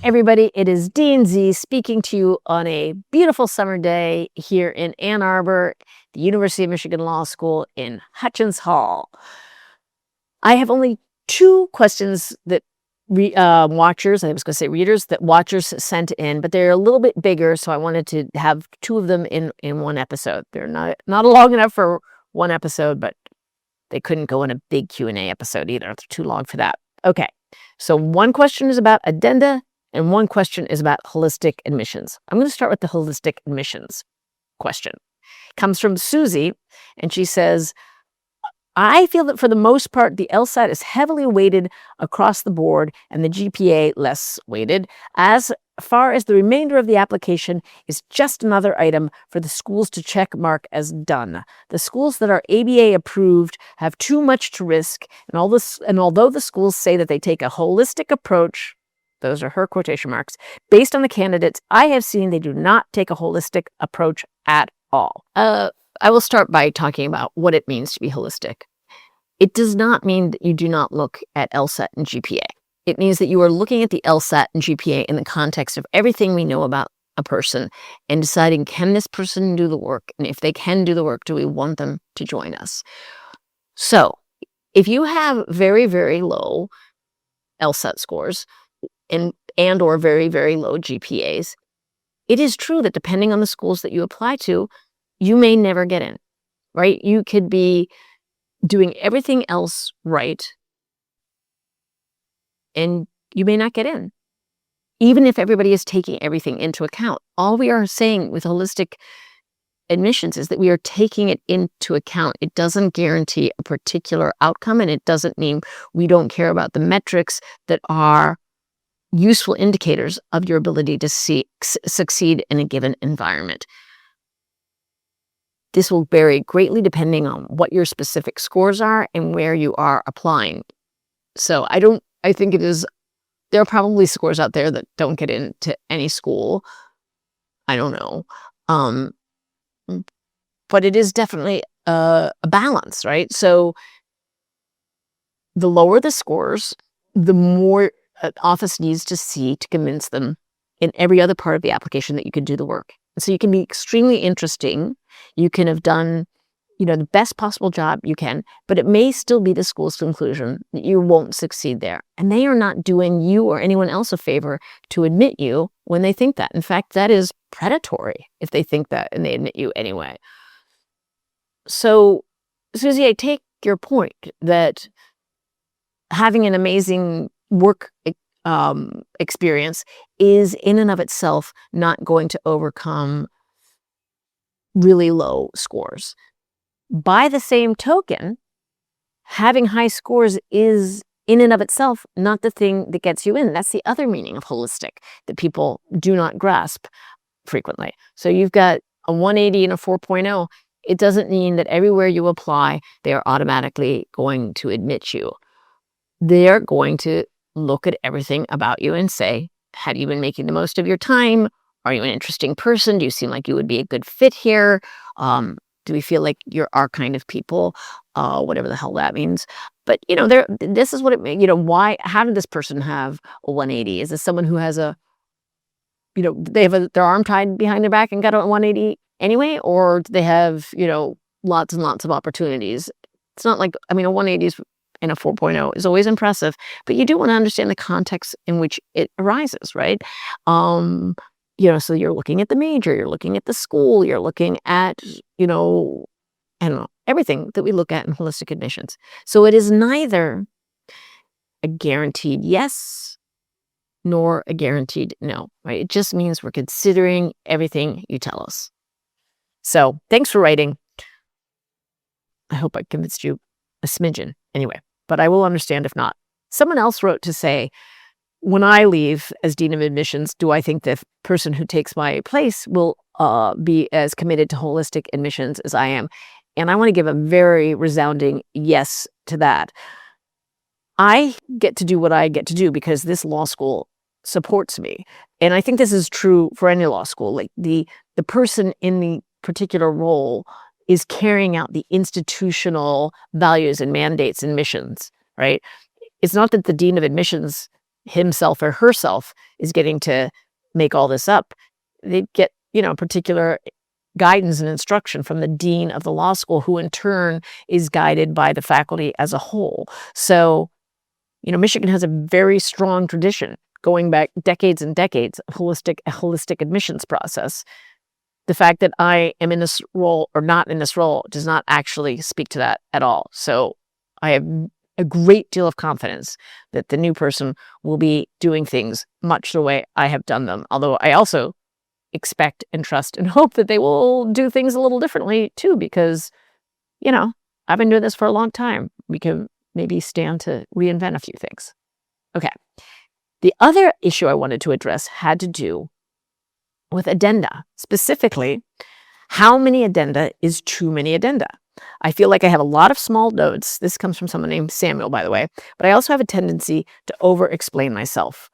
everybody. It is Dean Z speaking to you on a beautiful summer day here in Ann Arbor, the University of Michigan Law School in Hutchins Hall. I have only two questions that watchers, I was going to say readers, that watchers sent in, but they're a little bit bigger, so I wanted to have two of them in one episode. They're not long enough for one episode, but they couldn't go in a big Q&A episode either. They're too long for that. Okay, so one question is about Addenda, and one question is about holistic admissions. I'm going to start with the holistic admissions question. It comes from Susie, and she says, I feel that for the most part, the LSAT is heavily weighted across the board and the GPA less weighted. As far as the remainder of the application is just another item for the schools to check mark as done. The schools that are ABA approved have too much to risk, and although the schools say that they take a holistic approach, those are her quotation marks, based on the candidates I have seen, they do not take a holistic approach at all. I will start by talking about what it means to be holistic. It does not mean that you do not look at LSAT and GPA. It means that you are looking at the LSAT and GPA in the context of everything we know about a person and deciding, can this person do the work? And if they can do the work, do we want them to join us? So if you have very, very low LSAT scores and or very, very low GPAs, it is true that depending on the schools that you apply to, you may never get in, right? You could be doing everything else right, and you may not get in, even if everybody is taking everything into account. All we are saying with holistic admissions is that we are taking it into account. It doesn't guarantee a particular outcome, and it doesn't mean we don't care about the metrics that are useful indicators of your ability to succeed in a given environment. This will vary greatly depending on what your specific scores are and where you are applying. So I think there are probably scores out there that don't get into any school. I don't know. But it is definitely a balance, right? So the lower the scores, the more an office needs to see to convince them in every other part of the application that you can do the work. So you can be extremely interesting. You can have done, the best possible job you can, but it may still be the school's conclusion that you won't succeed there. And they are not doing you or anyone else a favor to admit you when they think that. In fact, that is predatory if they think that and they admit you anyway. So, Susie, I take your point that having an amazing work experience is in and of itself not going to overcome really low scores. By the same token, having high scores is in and of itself not the thing that gets you in. That's the other meaning of holistic that people do not grasp frequently. So you've got a 180 and a 4.0. It doesn't mean that everywhere you apply, they are automatically going to admit you. They're going to look at everything about you and say, have you been making the most of your time? Are you an interesting person? Do you seem like you would be a good fit here? Do we feel like you're our kind of people? Whatever the hell that means. But, this is what it means. How did this person have a 180? Is this someone who has they have their arm tied behind their back and got a 180 anyway? Or do they have, lots and lots of opportunities? It's not like, a 180 is and a 4.0 is always impressive, but you do want to understand the context in which it arises, right? So you're looking at the major, you're looking at the school, you're looking at, everything that we look at in holistic admissions. So it is neither a guaranteed yes nor a guaranteed no, right? It just means we're considering everything you tell us. So thanks for writing. I hope I convinced you a smidgen anyway, but I will understand if not. Someone else wrote to say, when I leave as Dean of Admissions, do I think the person who takes my place will be as committed to holistic admissions as I am? And I want to give a very resounding yes to that. I get to do what I get to do because this law school supports me. And I think this is true for any law school. Like the person in the particular role is carrying out the institutional values and mandates and missions, right? It's not that the Dean of Admissions himself or herself is getting to make all this up. They get, particular guidance and instruction from the dean of the law school, who in turn is guided by the faculty as a whole. So, Michigan has a very strong tradition going back decades and decades of holistic admissions process. The fact that I am in this role or not in this role does not actually speak to that at all. So I have a great deal of confidence that the new person will be doing things much the way I have done them. Although I also expect and trust and hope that they will do things a little differently too, because, I've been doing this for a long time. We can maybe stand to reinvent a few things. Okay. The other issue I wanted to address had to do with addenda. Specifically, how many addenda is too many addenda? I feel like I have a lot of small notes. This comes from someone named Samuel, by the way, but I also have a tendency to over-explain myself.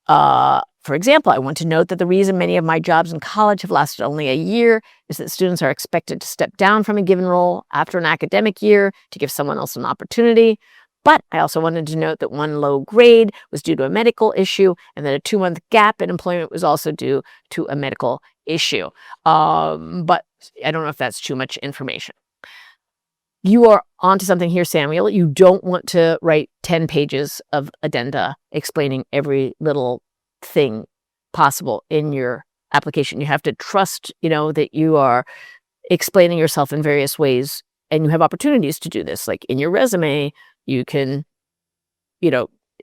For example, I want to note that the reason many of my jobs in college have lasted only a year is that students are expected to step down from a given role after an academic year to give someone else an opportunity. But I also wanted to note that one low grade was due to a medical issue, and that a 2-month gap in employment was also due to a medical issue. But I don't know if that's too much information. You are onto something here, Samuel. You don't want to write 10 pages of addenda explaining every little thing possible in your application. You have to trust, that you are explaining yourself in various ways, and you have opportunities to do this. Like in your resume, you can,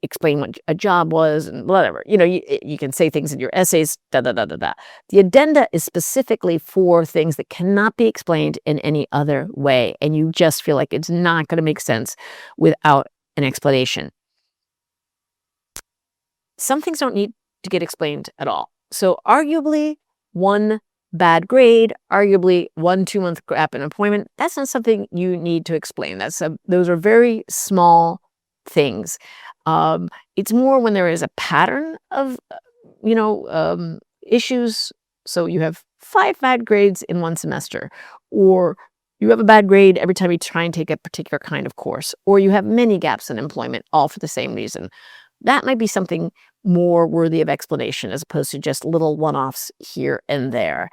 explain what a job was and whatever. You can say things in your essays, da-da-da-da-da. The addenda is specifically for things that cannot be explained in any other way, and you just feel like it's not going to make sense without an explanation. Some things don't need to get explained at all. So arguably, one bad grade, arguably 1 2-month gap in employment, that's not something you need to explain. Those are very small things. It's more when there is a pattern of, issues. So you have 5 bad grades in one semester, or you have a bad grade every time you try and take a particular kind of course, or you have many gaps in employment, all for the same reason. That might be something more worthy of explanation as opposed to just little one-offs here and there.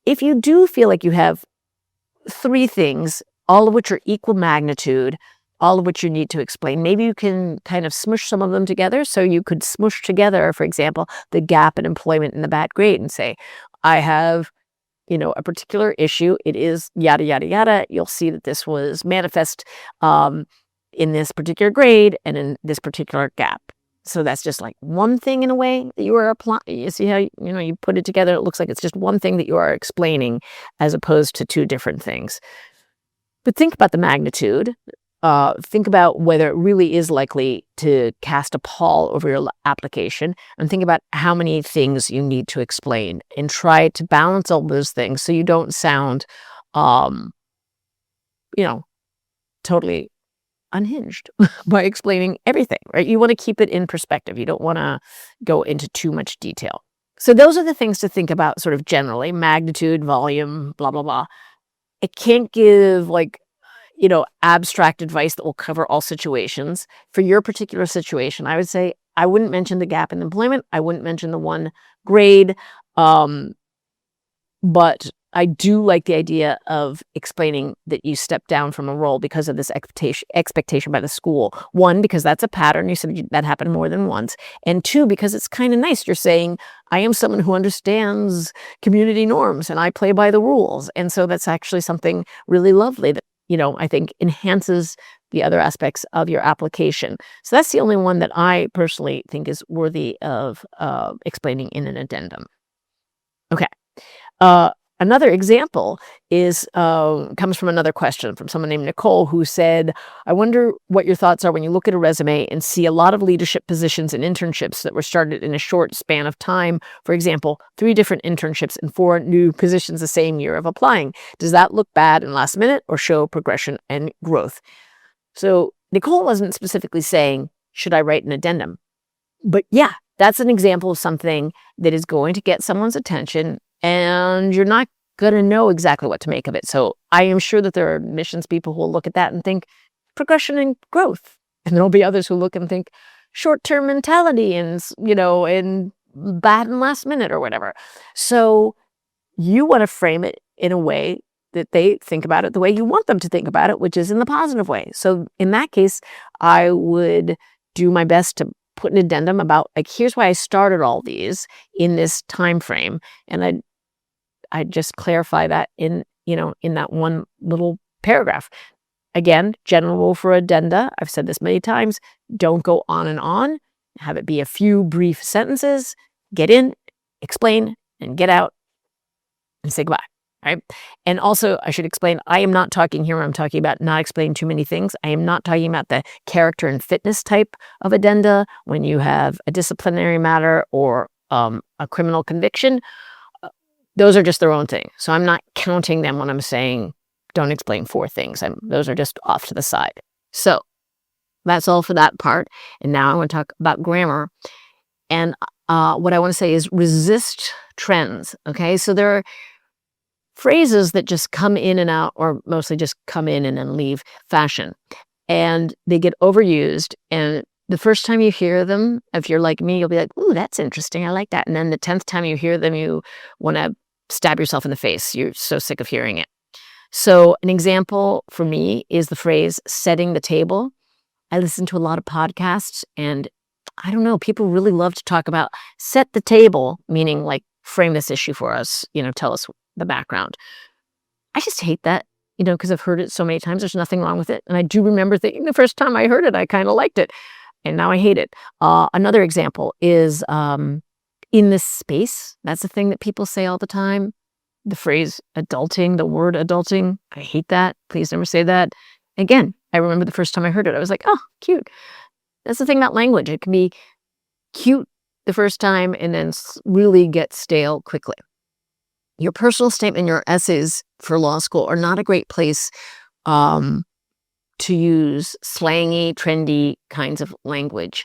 If you do feel like you have 3 things, all of which are equal magnitude, all of which you need to explain, maybe you can kind of smush some of them together. So you could smush together, for example, the gap in employment and the bad grade and say, I have, a particular issue. It is yada, yada, yada. You'll see that this was manifest in this particular grade and in this particular gap. So that's just like one thing in a way that you are applying. You see how, you put it together. It looks like it's just one thing that you are explaining as opposed to 2 different things. But think about the magnitude. Think about whether it really is likely to cast a pall over your application, and think about how many things you need to explain, and try to balance all those things so you don't sound, totally unhinged by explaining everything, right? You want to keep it in perspective. You don't want to go into too much detail. So those are the things to think about sort of generally: magnitude, volume, blah, blah, blah. I can't give abstract advice that will cover all situations. For your particular situation, I would say I wouldn't mention the gap in employment. I wouldn't mention the 1 grade. But I do like the idea of explaining that you stepped down from a role because of this expectation by the school. 1, because that's a pattern. You said that happened more than once. And 2, because it's kind of nice. You're saying, I am someone who understands community norms and I play by the rules. And so that's actually something really lovely that, I think enhances the other aspects of your application. So that's the only one that I personally think is worthy of explaining in an addendum. Okay. Another example is comes from another question from someone named Nicole, who said, I wonder what your thoughts are when you look at a resume and see a lot of leadership positions and internships that were started in a short span of time. For example, 3 different internships and 4 new positions the same year of applying. Does that look bad and last minute, or show progression and growth? So Nicole wasn't specifically saying, should I write an addendum? But yeah, that's an example of something that is going to get someone's attention, and you're not going to know exactly what to make of it. So I am sure that there are admissions people who will look at that and think progression and growth. And there'll be others who look and think short-term mentality and, and bad and last minute or whatever. So you want to frame it in a way that they think about it the way you want them to think about it, which is in the positive way. So in that case, I would do my best to put an addendum about, like, here's why I started all these in this time frame, and I'd just clarify that in that one little paragraph. Again, general rule for addenda, I've said this many times, don't go on and on. Have it be a few brief sentences. Get in, explain, and get out, and say goodbye. Right? And also, I should explain, I am not talking here, I'm talking about not explaining too many things. I am not talking about the character and fitness type of addenda when you have a disciplinary matter or a criminal conviction. Those are just their own thing. So I'm not counting them when I'm saying don't explain 4 things. Those are just off to the side. So that's all for that part. And now I want to talk about grammar. And what I want to say is resist trends. Okay, so there are phrases that just come in and out, or mostly just come in and then leave fashion. And they get overused. And the first time you hear them, if you're like me, you'll be like, ooh, that's interesting. I like that. And then the 10th time you hear them, you want to stab yourself in the face. You're so sick of hearing it. So an example for me is the phrase setting the table. I listen to a lot of podcasts, and I don't know, people really love to talk about set the table, meaning like frame this issue for us, tell us the background. I just hate that, because I've heard it so many times. There's nothing wrong with it. And I do remember thinking the first time I heard it, I kind of liked it. And now I hate it. Another example is in this space. That's a thing that people say all the time. The phrase adulting, the word adulting. I hate that. Please never say that. Again, I remember the first time I heard it, I was like, oh, cute. That's the thing about language. It can be cute the first time and then really get stale quickly. Your personal statement, your essays for law school are not a great place to use slangy, trendy kinds of language.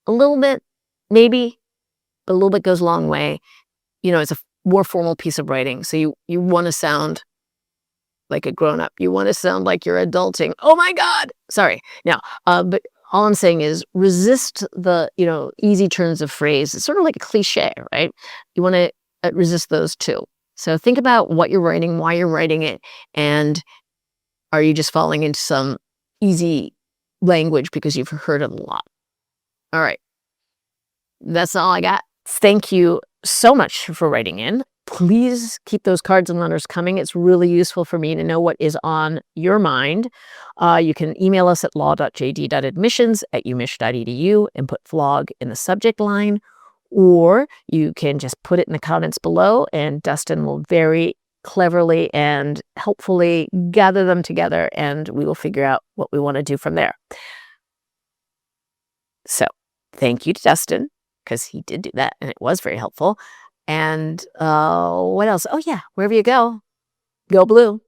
A little bit, maybe, but a little bit goes a long way. It's a more formal piece of writing. So you want to sound like a grown-up. You want to sound like you're adulting. Oh my God! Sorry. Now, but all I'm saying is resist the, easy turns of phrase. It's sort of like a cliche, right? You want to resist those too. So think about what you're writing, why you're writing it, and are you just falling into some easy language because you've heard it a lot? All right. That's all I got. Thank you so much for writing in. Please keep those cards and letters coming. It's really useful for me to know what is on your mind. You can email us at law.jd.admissions@umich.edu and put vlog in the subject line. Or you can just put it in the comments below, and Dustin will very cleverly and helpfully gather them together, and we will figure out what we want to do from there. So thank you to Dustin, because he did do that, and it was very helpful. And what else? Oh, yeah, wherever you go, go blue.